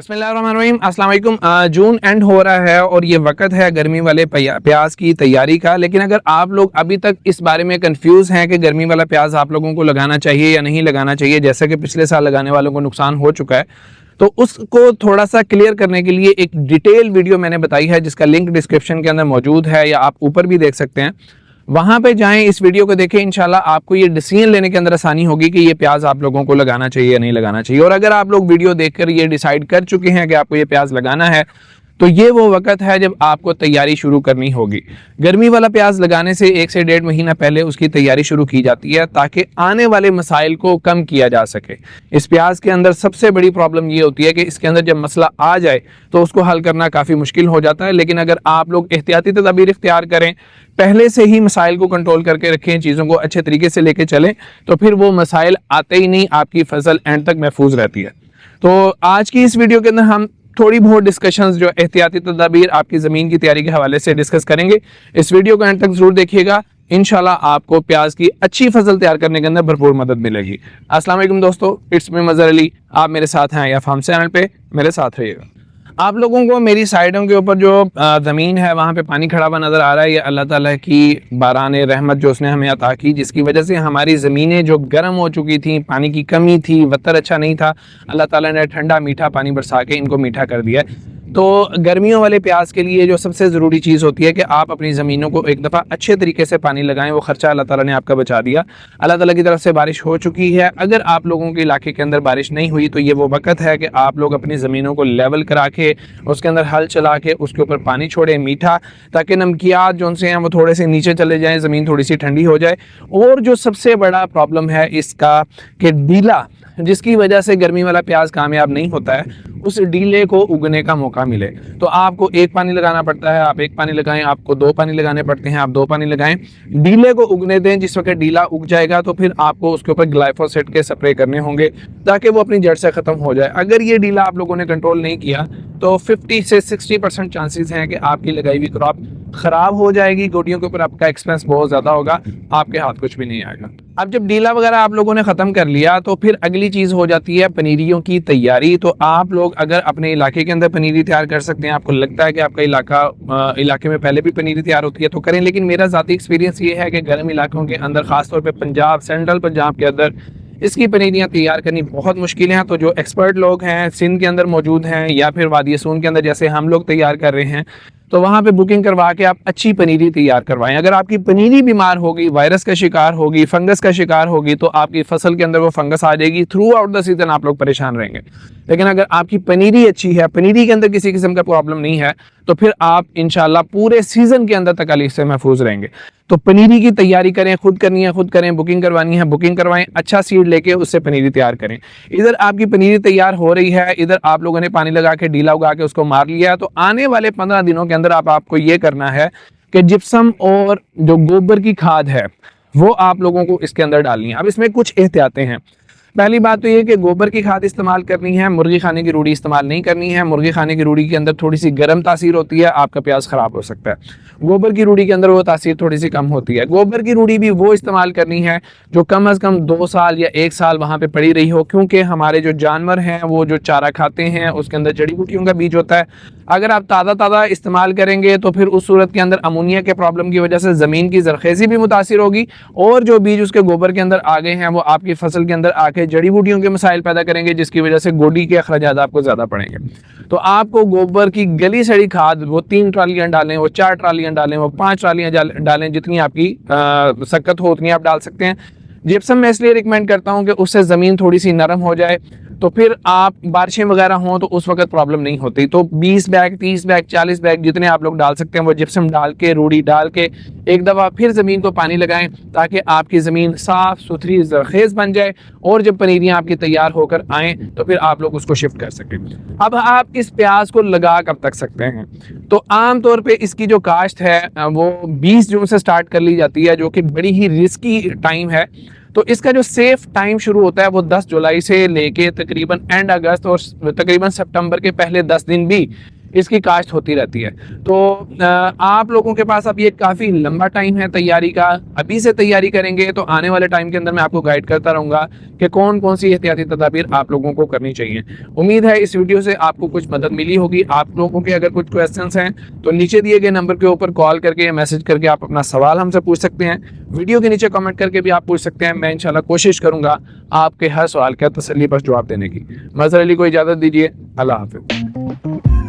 बिस्मिल्लाहिर्रहमानिर्रहीम, अस्सलाम वालेकुम। जून एंड हो रहा है और ये वक्त है गर्मी वाले प्याज की तैयारी का। लेकिन अगर आप लोग अभी तक इस बारे में कंफ्यूज हैं कि गर्मी वाला प्याज आप लोगों को लगाना चाहिए या नहीं लगाना चाहिए, जैसे कि पिछले साल लगाने वालों को नुकसान हो चुका है, तो उसको थोड़ा सा क्लियर करने के लिए एक डिटेल वीडियो मैंने बताई है, जिसका लिंक डिस्क्रिप्शन के अंदर मौजूद है या आप ऊपर भी देख सकते हैं। वहां पे जाएं, इस वीडियो को देखें, इंशाल्लाह आपको ये डिसीजन लेने के अंदर आसानी होगी कि ये प्याज आप लोगों को लगाना चाहिए या नहीं लगाना चाहिए। और अगर आप लोग वीडियो देखकर ये डिसाइड कर चुके हैं कि आपको ये प्याज लगाना है, तो ये वो वक्त है जब आपको तैयारी शुरू करनी होगी। गर्मी वाला प्याज लगाने से 1 से 1.5 महीना पहले उसकी तैयारी शुरू की जाती है, ताकि आने वाले मसाइल को कम किया जा सके। इस प्याज के अंदर सबसे बड़ी प्रॉब्लम ये होती है कि इसके अंदर जब मसला आ जाए तो उसको हल करना काफ़ी मुश्किल हो जाता है। लेकिन अगर आप लोग एहतियाती तदाबीर इख्तियार करें, पहले से ही मसाइल को कंट्रोल करके रखें, चीज़ों को अच्छे तरीके से लेके चलें, तो फिर वो मसाइल आते ही नहीं, आपकी फसल एंड तक महफूज रहती है। तो आज की इस वीडियो के अंदर हम थोड़ी बहुत डिस्कशंस जो एहतियाती तदाबीर आपकी ज़मीन की तैयारी के हवाले से डिस्कस करेंगे। इस वीडियो को एंड तक जरूर देखिएगा, इंशाल्लाह आपको प्याज की अच्छी फसल तैयार करने के अंदर भरपूर मदद मिलेगी। अस्सलाम वालेकुम दोस्तों, इट्स मी मज़हर अली। आप मेरे साथ हैं या फार्म चैनल पे, मेरे साथ रहिएगा। आप लोगों को मेरी साइडों के ऊपर जो ज़मीन है वहाँ पे पानी खड़ा हुआ नज़र आ रहा है। ये अल्लाह ताला की बाराने रहमत जो उसने हमें अता की, जिसकी वजह से हमारी ज़मीनें जो गर्म हो चुकी थी, पानी की कमी थी, वतर अच्छा नहीं था, अल्लाह ताला ने ठंडा मीठा पानी बरसा के इनको मीठा कर दिया। तो गर्मियों वाले प्याज के लिए जो सबसे ज़रूरी चीज़ होती है कि आप अपनी ज़मीनों को एक दफ़ा अच्छे तरीके से पानी लगाएं। वो ख़र्चा अल्लाह ताला ने आपका बचा दिया। अल्लाह ताला की तरफ से बारिश हो चुकी है। अगर आप लोगों के इलाके के अंदर बारिश नहीं हुई, तो ये वो वक्त है कि आप लोग अपनी ज़मीनों को लेवल करा के उसके अंदर हल चला के उसके ऊपर पानी छोड़ें मीठा, ताकि नमकियात जो उनसे हैं वो थोड़े से नीचे चले जाएँ, ज़मीन थोड़ी सी ठंडी हो जाए। और जो सबसे बड़ा प्रॉब्लम है इसका कि डीला, जिसकी वजह से गर्मी वाला प्याज कामयाब नहीं होता है, उस डीले को उगने का मौका मिले। तो आपको 1 पानी लगाना पड़ता है, आप 1 पानी लगाएं, आपको 2 पानी लगाने पड़ते हैं, आप 2 पानी लगाएं। डीले को उगने दें। जिस वक्त डीला उग जाएगा तो फिर आपको उसके ऊपर ग्लाइफोसेट के स्प्रे करने होंगे, ताकि वो अपनी जड़ से ख़त्म हो जाए। अगर ये डीला आप लोगों ने कंट्रोल नहीं किया तो 50 से 60% चांसेस हैं कि आपकी लगाई हुई क्रॉप ख़राब हो जाएगी। गोटियों के ऊपर आपका एक्सपेंस बहुत ज़्यादा होगा, आपके हाथ कुछ भी नहीं आएगा। अब जब डीला वगैरह आप लोगों ने ख़त्म कर लिया, तो फिर अगली चीज़ हो जाती है पनीरियों की तैयारी। तो आप लोग अगर अपने इलाके के अंदर पनीरी तैयार कर सकते हैं, आपको लगता है कि आपका इलाके में पहले भी पनीरी तैयार होती है, तो करें। लेकिन मेरा ज़ाती एक्सपीरियंस ये है कि गर्म इलाकों के अंदर, ख़ासतौर पर पंजाब, सेंट्रल पंजाब के अंदर इसकी पनीरियाँ तैयार करनी बहुत मुश्किल हैं। तो जो एक्सपर्ट लोग हैं सिंध के अंदर मौजूद हैं, या फिर वादी सून के अंदर जैसे हम लोग तैयार कर रहे हैं, तो वहाँ पे बुकिंग करवा के आप अच्छी पनीरी तैयार करवाएं। अगर आपकी पनीरी बीमार होगी, वायरस का शिकार होगी, फंगस का शिकार होगी, तो आपकी फसल के अंदर वो फंगस आ जाएगी। थ्रू आउट द सीजन आप लोग परेशान रहेंगे। लेकिन अगर आपकी पनीरी अच्छी है, पनीरी के अंदर किसी किस्म का प्रॉब्लम नहीं है, तो फिर आप इंशाल्लाह पूरे सीजन के अंदर तकलीफ से महफूज रहेंगे। तो पनीरी की तैयारी करें, खुद करनी है खुद करें, बुकिंग करवानी है बुकिंग करवाएं, अच्छा सीड लेके उससे पनीरी तैयार करें। इधर आपकी पनीरी तैयार हो रही है, इधर आप लोगों ने पानी लगा के डीला उगा के उसको मार लिया। तो आने वाले 15 दिनों के अंदर आपको ये करना है कि जिप्सम और जो गोबर की खाद है वो आप लोगों को इसके अंदर डालनी है। अब इसमें कुछ एहतियातें हैं। पहली बात तो ये कि गोबर की खाद इस्तेमाल करनी है, मुर्गी खाने की रूढ़ी इस्तेमाल नहीं करनी है। मुर्गी खाने की रूढ़ी के अंदर थोड़ी सी गर्म तासीर होती है, आपका प्याज खराब हो सकता है। गोबर की रूढ़ी के अंदर वो तासीर थोड़ी सी कम होती है। गोबर की रूढ़ी भी वो इस्तेमाल करनी है जो कम अज़ कम 2 साल या 1 साल वहाँ पे पड़ी रही हो, क्योंकि हमारे जो जानवर हैं वो जो चारा खाते हैं उसके अंदर जड़ी बूटियों का बीज होता है। अगर आप ताज़ा इस्तेमाल करेंगे तो फिर उस सूरत के अंदर अमोनिया के प्रॉब्लम की वजह से ज़मीन की ज़रख़ेज़ी भी मुतासिर होगी, और जो बीज उसके गोबर के अंदर आ गए हैं वो आपकी फसल के अंदर आके जड़ी बूटियों के मसाइल पैदा करेंगे, जिसकी वजह से गोडी के अखराजात आपको ज़्यादा पड़ेंगे। तो आपको गोबर की गली सड़ी खाद वो 3 ट्रालियाँ डालें, वो 4 ट्रालियाँ डालें, वो 5 ट्रालियाँ डालें, जितनी आपकी सख्त हो उतनी आप डाल सकते हैं। जिप्सम मैं इसलिए रिकमेंड करता हूँ कि उससे ज़मीन थोड़ी सी नरम हो जाए, तो फिर आप बारिशें वगैरह हों तो उस वक्त प्रॉब्लम नहीं होती। तो 20 बैग 30 बैग 40 बैग जितने आप लोग डाल सकते हैं वो जिप्सम डाल के, रूढ़ी डाल के एक दफ़ा फिर ज़मीन को पानी लगाएं, ताकि आपकी ज़मीन साफ़ सुथरी ज़रख़ेज़ बन जाए। और जब पनीरियाँ आपकी तैयार होकर आएँ तो फिर आप लोग उसको शिफ्ट कर सकें। अब आप इस प्याज को लगा कब तक सकते हैं? तो आम तौर पर इसकी जो काश्त है वो 20 जून से स्टार्ट कर ली जाती है, जो कि बड़ी ही रिस्की टाइम है। तो इसका जो सेफ टाइम शुरू होता है वो 10 जुलाई से लेके तकरीबन एंड अगस्त और तकरीबन सितंबर के पहले 10 दिन भी इसकी काश्त होती रहती है। तो आप लोगों के पास अब ये काफ़ी लंबा टाइम है तैयारी का, अभी से तैयारी करेंगे तो आने वाले टाइम के अंदर मैं आपको गाइड करता रहूँगा कि कौन कौन सी एहतियाती तदाबीर आप लोगों को करनी चाहिए। उम्मीद है इस वीडियो से आपको कुछ मदद मिली होगी। आप लोगों के अगर कुछ क्वेश्चंस हैं तो नीचे दिए गए नंबर के ऊपर कॉल करके या मैसेज करके आप अपना सवाल हमसे पूछ सकते हैं। वीडियो के नीचे कमेंट करके भी आप पूछ सकते हैं। मैं इंशाल्लाह कोशिश करूंगा आपके हर सवाल का तसल्ली बख्श जवाब देने की। मज़हर अली को इजाज़त दीजिए। अल्लाह हाफ़िज़।